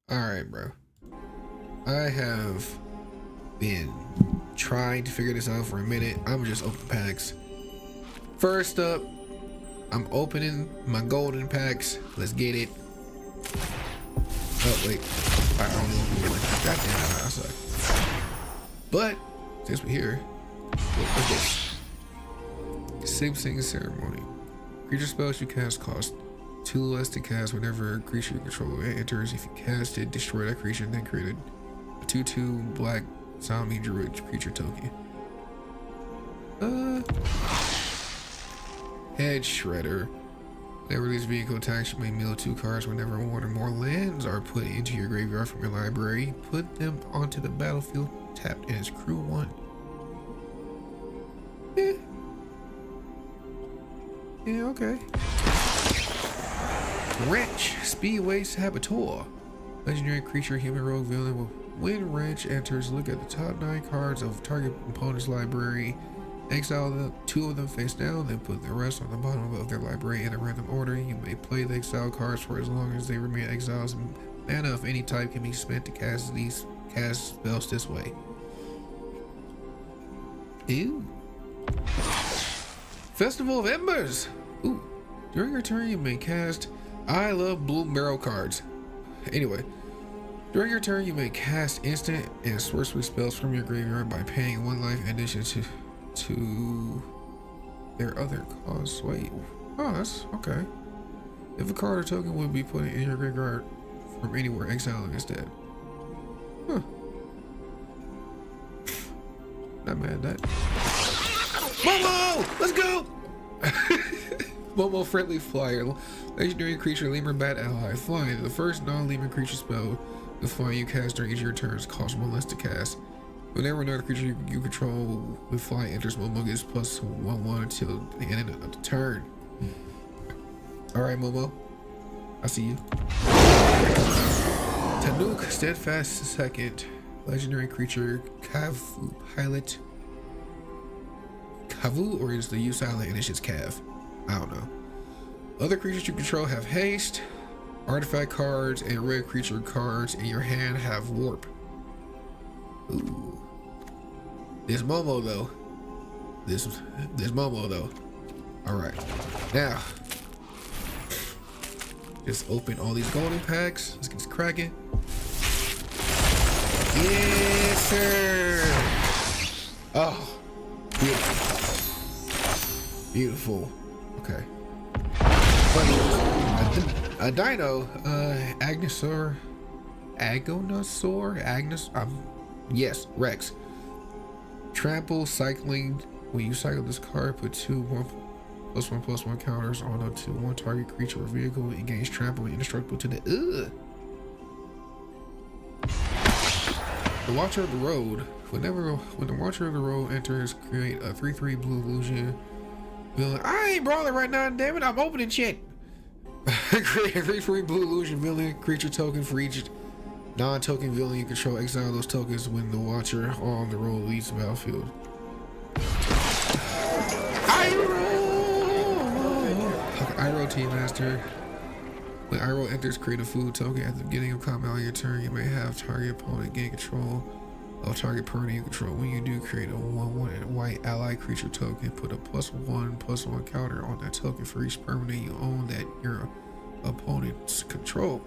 All right, bro. I have been trying to figure this out for a minute. I'm just open packs. First up, I'm opening my golden packs. Let's get it. Oh wait, I don't know. Goddamn, I suck. But since we're here, what's this? Sing ceremony. Creature spells you cast cost 2 less to cast whenever a creature you control enters. If you cast it, destroy that creature, and then create a 2/2 black zombie druid creature token. Head Shredder. Whenever this vehicle attacks, you may mill 2 cards. Whenever 1 or more lands are put into your graveyard from your library, put them onto the battlefield tapped as crew 1. Yeah, okay. Wrench, Speedway Saboteur. Legendary creature, human rogue villain. When Wrench enters, look at the top 9 cards of target opponent's library. Exile 2 of them face down, then put the rest on the bottom of their library in a random order. You may play the exile cards for as long as they remain exiles. Mana of any type can be spent to cast spells this way. Ew. Festival of Embers. Ooh. During your turn, you may cast I Love Blue Barrel cards. Anyway, during your turn, you may cast instant and sorcery spells from your graveyard by paying 1 life in addition to their other costs. Wait, oh, that's okay. If a card or token would be put in your graveyard from anywhere, exile it instead. Huh. Not mad at that. Momo! Let's go! Momo Friendly Flyer. Legendary creature, Lemur Bat Ally. Flying. The first non-Lemur creature spell the flying you cast during each of your turns costs 1 less to cast. Whenever another creature you control with fly enters, Momo gets +1/1 until the end of the turn. Alright, Momo. I see you. Tanuk, Steadfast Second. Legendary creature, Kavu Pilot. Kavu, or is the U silent and it's just Cav? I don't know. Other creatures you control have haste. Artifact cards and red creature cards in your hand have warp. Ooh. This Momo though. This Momo though. Alright. Now. Just open all these golden packs. Let's get this cracking. Yes, sir. Oh. Beautiful. Beautiful. Okay. A dino, yes, Rex. Trample, cycling. When you cycle this card, put 2 1/1/1 counters on up to 1 target creature or vehicle. It gains trample and indestructible to the The Watcher of the Road. When the Watcher of the Road enters, create a 3/3 blue illusion villain. I ain't brawling right now, damn it! I'm opening shit. Create a 3/3 blue illusion villain creature token for each non-token villain you control. Exile those tokens when the Watcher on the road leaves the battlefield. Iroh Team Master. When Iroh enters, create a food token at the beginning of combat on your turn. You may have target opponent gain control of target permanent you control. When you do, create a 1/1 white ally creature token. Put a +1/+1 counter on that token for each permanent you own that your opponents control.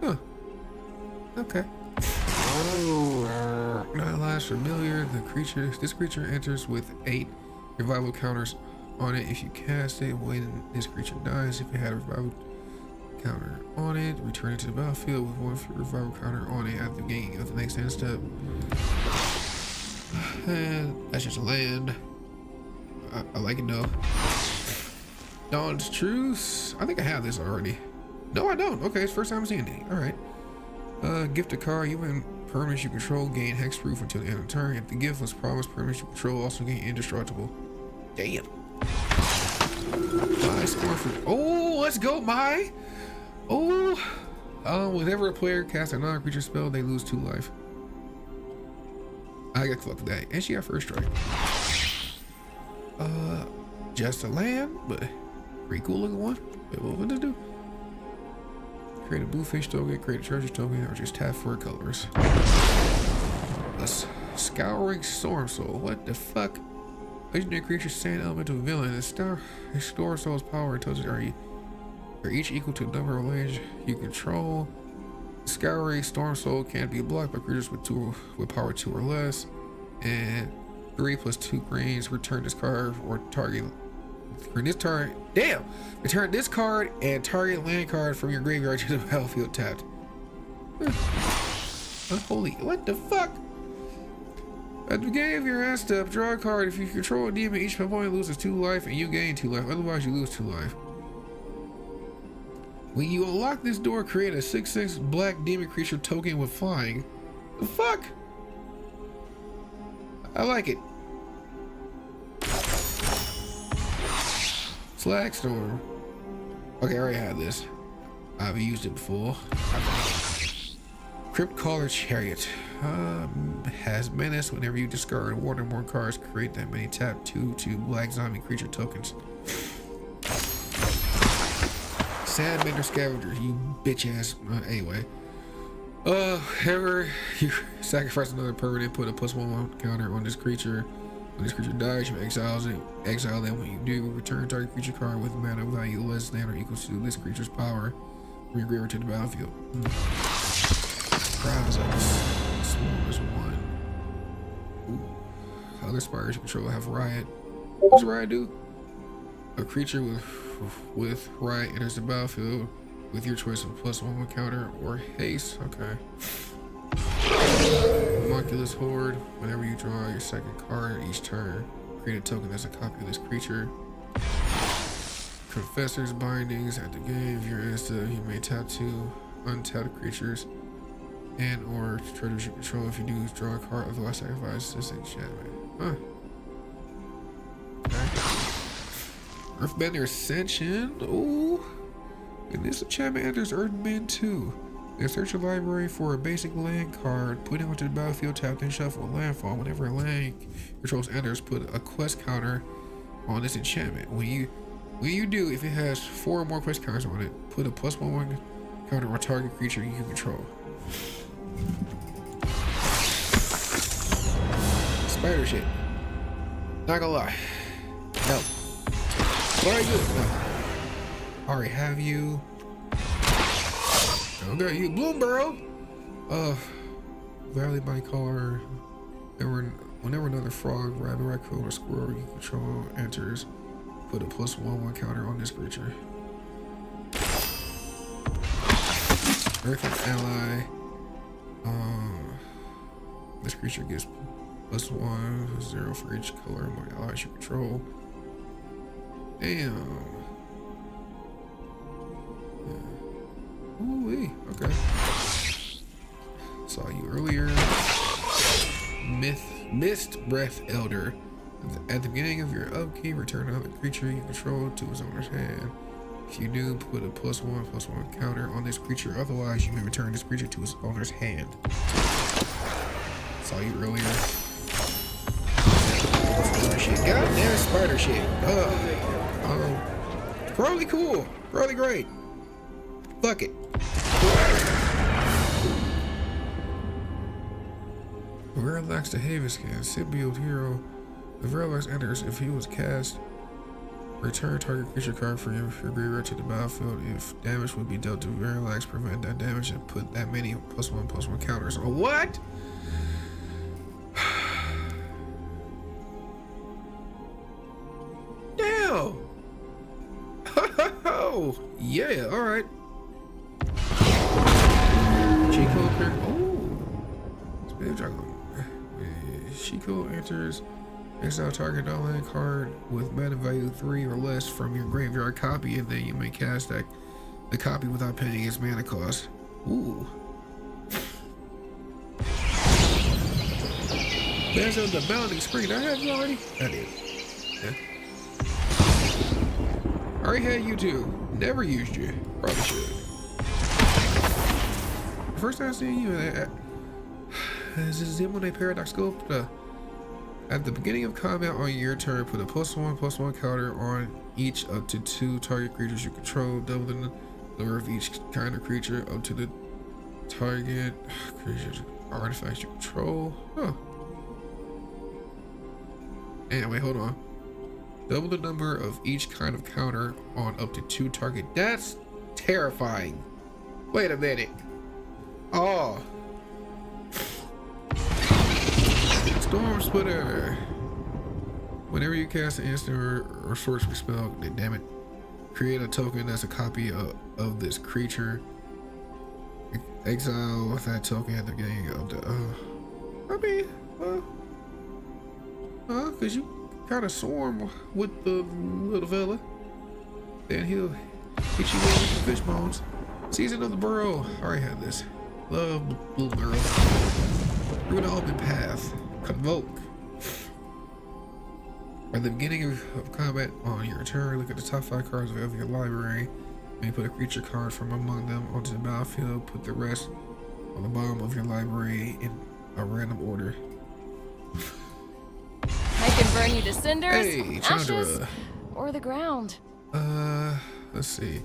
Huh. Okay. Not last familiar. This creature enters with 8 revival counters on it. If you cast it when this creature dies, if it had a revival counter on it, return it to the battlefield with 1 revival counter on it at the beginning of the next end step. And that's just a land. I like it though. Dawn's Truce. I think I have this already. No, I don't. Okay, it's the first time I'm seeing it. Alright. Gift a card. You and permanents you control gain hexproof until the end of the turn. If the gift was promised, permanents you control also gain indestructible. Damn. Oh, let's go, my. Oh. Whenever a player casts a non-creature spell, they lose 2 life. I got fucked with that. And she got first strike. Just a land, but pretty cool looking one. Wait, what does it do? create a bluefish token, create a treasure token, or just tap for colors. A scouring storm soul. What the fuck? Legendary creature, sand elemental villain. The storm soul's power and totals are each equal to the number of lands you control. Scouring storm soul can't be blocked by creatures with power 2 or less. And 3 plus 2 greens. Return this card or target. Return this card and target land card from your graveyard to the battlefield tapped. Unholy. What the fuck? At the beginning of your end step, draw a card. If you control a demon, each opponent loses 2 life and you gain 2 life. Otherwise, you lose 2 life. When you unlock this door, create a 6/6 black demon creature token with flying. The fuck? I like it. Slag Storm. Okay, I already had this. I've used it before. Crypt Caller Chariot. Has menace. Whenever you discard 1 or more cards, create that many tap 2 black zombie creature tokens. Sandbender Scavenger, you bitch ass. Anyway. Ever you sacrifice another permanent, put a +1/1 counter on this creature. When this creature dies, you exile them. When you do, return target creature card with mana value less than or equal to this creature's power from your graveyard to the battlefield. Prize Small as 1. Ooh. Other spiders you control have Riot. What's Riot do? A creature with Riot enters the battlefield with your choice of +1/1 counter or haste. Okay. Homunculus Horde. Whenever you draw your second card each turn, create a token that's a copy of this creature. Confessor's Bindings. At the game of your instant, you may tap 2 untapped creatures and or treasures you control. If you do, draw a card, otherwise sacrifice this enchantment. Huh. Okay. Earthbender Ascension. Ooh. When this enchantment enters Earthbend 2, then search your library for a basic land card, put it onto the battlefield, tap, then shuffle a landfall. Whenever a land controls enters, put a quest counter on this enchantment. When you do, if it has 4 or more quest counters on it, put a +1/1 counter on target creature you control. Spider shit. Not gonna lie. No. Very good. No. Already have you. Okay, you Bloomburrow. Valley Body Collar. Whenever another frog, rabbit, raccoon, or squirrel you control enters, put a +1/1 counter on this creature. Earth ally. This creature gets +1/0 for each color among allies you control. Damn. Yeah. Ooh-wee. Okay. Saw you earlier. Mist Breath Elder. At the beginning of your upkeep, return another creature you control to its owner's hand. If you do, put a +1/+1 counter on this creature. Otherwise, you may return this creature to its owner's hand. Saw you earlier. Shit. Goddamn spider shit. Probably cool. Probably great. Fuck it. Verilax the Haven Scan. Symbiote Hero. The Verilax enters. If he was cast, return target creature card from your graveyard to the battlefield. If damage would be dealt to Verilax, prevent that damage and put that many +1/+1 counters on. What? Damn! Oh, yeah, alright. Chico character. Oh! Spin Jungle. Chico enters. Exile target non-land card with mana value 3 or less from your graveyard copy, and then you may cast the copy without paying its mana cost. Ooh. There's the bounding screen. I had it already. I did. Yeah. Already had you too. Never used you. Probably should. First time seeing you, this is Zimone Paradox Scope. At the beginning of combat on your turn, put a +1/+1 counter on each up to 2 target creatures you control, doubling number of each kind of creature up to the target creatures artifacts you control. Huh. And wait, hold on. Double the number of each kind of counter on up to 2 target. That's terrifying. Wait a minute. Oh. Storm Splitter. Whenever you cast an instant or sorcery spell, damn it, create a token that's a copy of this creature. Exile that token at the beginning of the. I mean, cause you kind of swarm with the little fella. Then he'll hit you with the fish bones. Season of the Burrow. I already had this. Love Blue Burrow. Through the open path. Convoke. At the beginning of combat on your turn, look at the top 5 cards of your library. May put a creature card from among them onto the battlefield. Put the rest on the bottom of your library in a random order. I can burn you to cinders, Hey, ashes, or the ground. Let's see.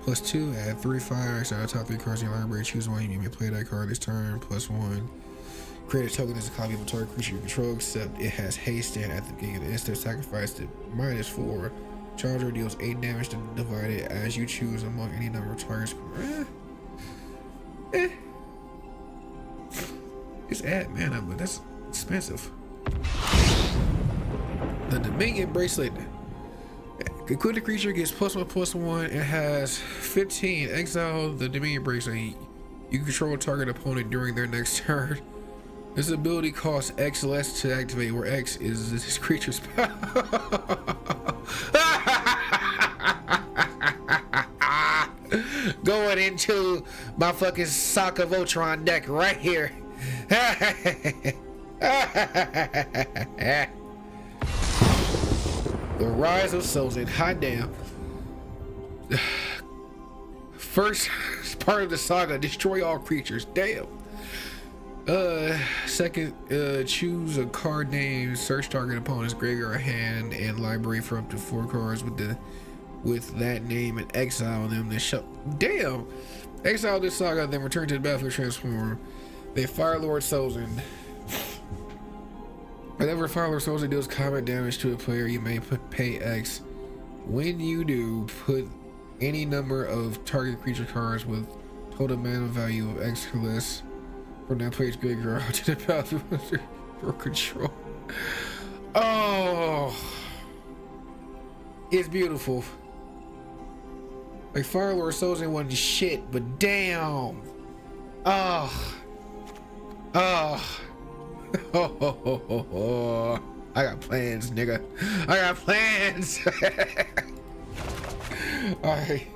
+2, add 3 fires. Out of the top 3 cards in your library, choose one. You may play that card this turn. +1. Create a token as a copy of a target creature you control, except it has haste, and at the beginning of the instant, sacrifice to -4. Charger deals 8 damage to divide it as you choose among any number of targets. It's add mana, but that's expensive. The Dominion Bracelet. Equip the creature gets +1/+1. It has 15. Exile the Dominion Bracelet. You control a target opponent during their next turn. This ability costs X less to activate, where X is this creature's power. Going into my fucking Sock of Voltron deck right here. The Rise of Sozin. Hot damn. First part of the saga, destroy all creatures. Damn. Second, choose a card name, search target opponent's graveyard, hand, and library for up to 4 cards with that name and exile them. Then damn. Exile this saga, then return to the battlefield, transform. Then Fire Lord Sozin. Whenever Fire Lord Sozin deals combat damage to a player, you may pay X. When you do, put any number of target creature cards with total mana value of X or less from that player's graveyard to the battlefield under your control. Oh, it's beautiful. Like Fire Lord Sozin wasn't shit, but damn. Oh. I got plans, nigga. I got plans. All right.